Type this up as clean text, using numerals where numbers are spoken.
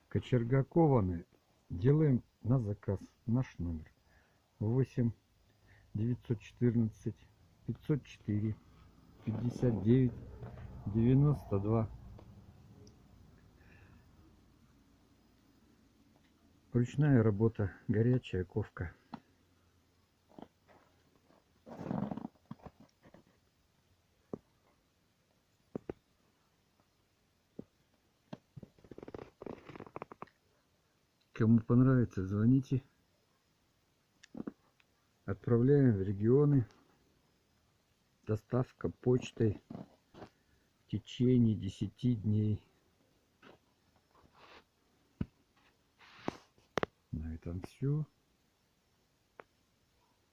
Кочерга кованые. Делаем на заказ. Наш номер 8 914 504 59 92. Ручная работа, горячая ковка. Кому понравится, звоните. Отправляем в регионы. Доставка почтой в течение 10 дней. На этом все.